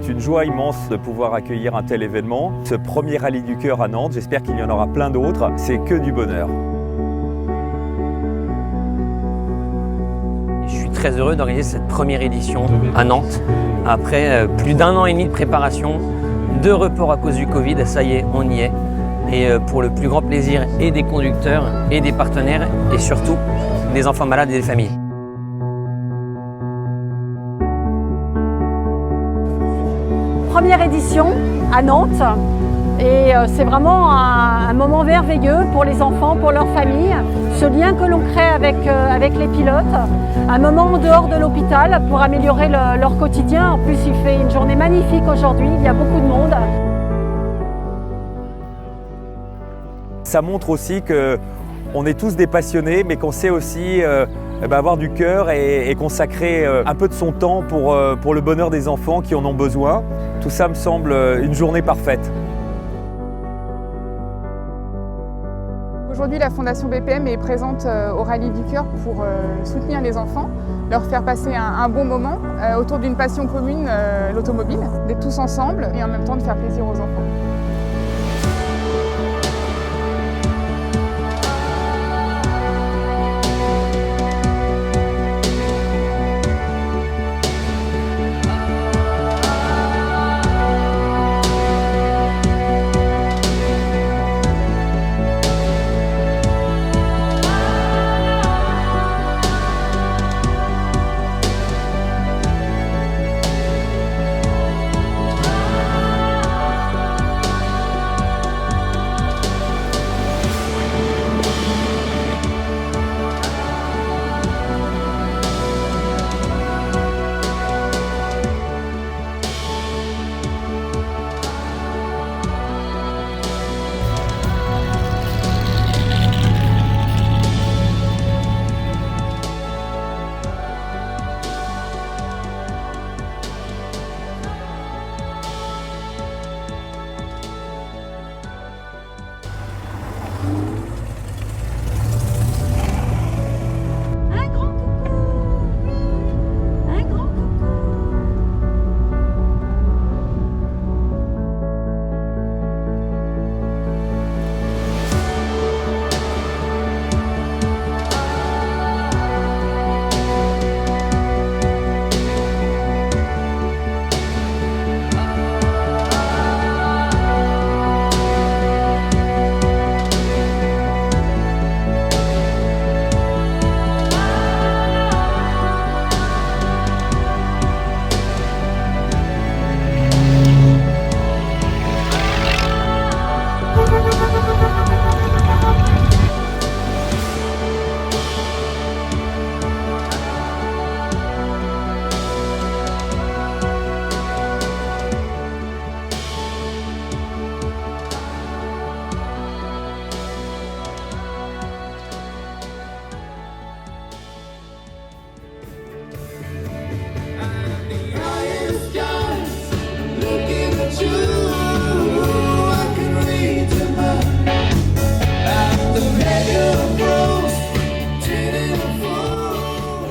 C'est une joie immense de pouvoir accueillir un tel événement. Ce premier rallye du cœur à Nantes, j'espère qu'il y en aura plein d'autres. C'est que du bonheur. Je suis très heureux d'organiser cette première édition à Nantes. Après plus d'1 an et demi de préparation, de report à cause du Covid, ça y est, on y est. Et pour le plus grand plaisir et des conducteurs et des partenaires et surtout des enfants malades et des familles. Première édition à Nantes et c'est vraiment un moment merveilleux pour les enfants, pour leurs familles, ce lien que l'on crée avec les pilotes, un moment en dehors de l'hôpital pour améliorer leur quotidien. En plus, il fait une journée magnifique aujourd'hui, il y a beaucoup de monde. Ça montre aussi qu'on est tous des passionnés, mais qu'on sait aussi avoir du cœur et consacrer un peu de son temps pour le bonheur des enfants qui en ont besoin. Tout ça me semble une journée parfaite. Aujourd'hui, la Fondation BPM est présente au Rallye du Cœur pour soutenir les enfants, leur faire passer un bon moment autour d'une passion commune, l'automobile, d'être tous ensemble et en même temps de faire plaisir aux enfants.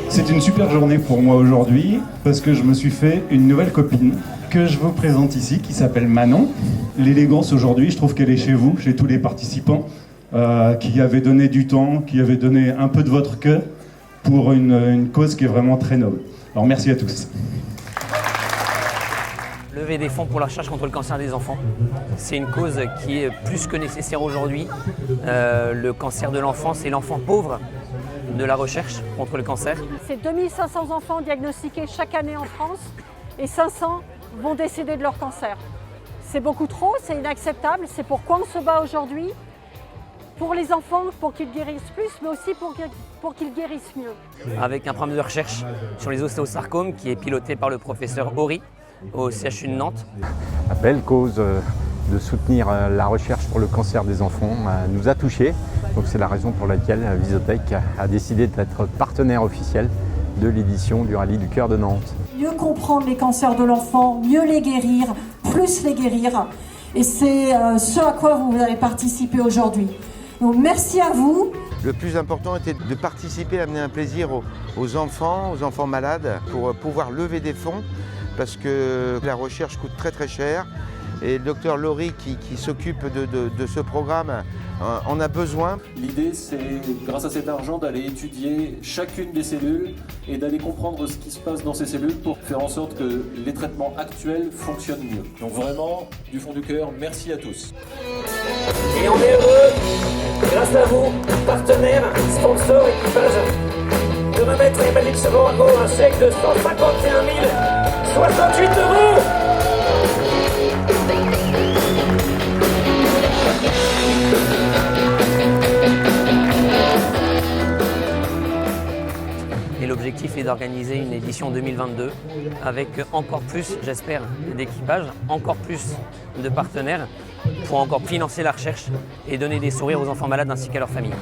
C'est une super journée pour moi aujourd'hui parce que je me suis fait une nouvelle copine que je vous présente ici qui s'appelle Manon. L'élégance aujourd'hui, je trouve qu'elle est chez vous, chez tous les participants qui avaient donné du temps, qui avaient donné un peu de votre cœur pour une cause qui est vraiment très noble. Alors merci à tous. Lever des fonds pour la recherche contre le cancer des enfants, c'est une cause qui est plus que nécessaire aujourd'hui. Le cancer de l'enfant, c'est l'enfant pauvre de la recherche contre le cancer. C'est 2500 enfants diagnostiqués chaque année en France et 500 vont décéder de leur cancer. C'est beaucoup trop, c'est inacceptable, c'est pourquoi on se bat aujourd'hui pour les enfants, pour qu'ils guérissent plus, mais aussi pour qu'ils guérissent mieux. Avec un programme de recherche sur les ostéosarcomes qui est piloté par le professeur Horry au CHU de Nantes. La belle cause de soutenir la recherche pour le cancer des enfants nous a touchés. Donc c'est la raison pour laquelle Visotech a décidé d'être partenaire officiel de l'édition du Rallye du Cœur de Nantes. Mieux comprendre les cancers de l'enfant, mieux les guérir, plus les guérir. Et c'est ce à quoi vous avez participé aujourd'hui. Donc merci à vous. Le plus important était de participer, d'amener un plaisir aux enfants malades pour pouvoir lever des fonds parce que la recherche coûte très très cher. Et le docteur Laurie qui s'occupe de ce programme en a besoin. L'idée, c'est, grâce à cet argent, d'aller étudier chacune des cellules et d'aller comprendre ce qui se passe dans ces cellules pour faire en sorte que les traitements actuels fonctionnent mieux. Donc vraiment, du fond du cœur, merci à tous. Et on est heureux, grâce à vous, partenaires, sponsors, équipage, de remettre à Emmanuel Savorago un chèque de 151 068 €. Et l'objectif est d'organiser une édition 2022 avec encore plus, j'espère, d'équipages, encore plus de partenaires pour encore financer la recherche et donner des sourires aux enfants malades ainsi qu'à leurs familles.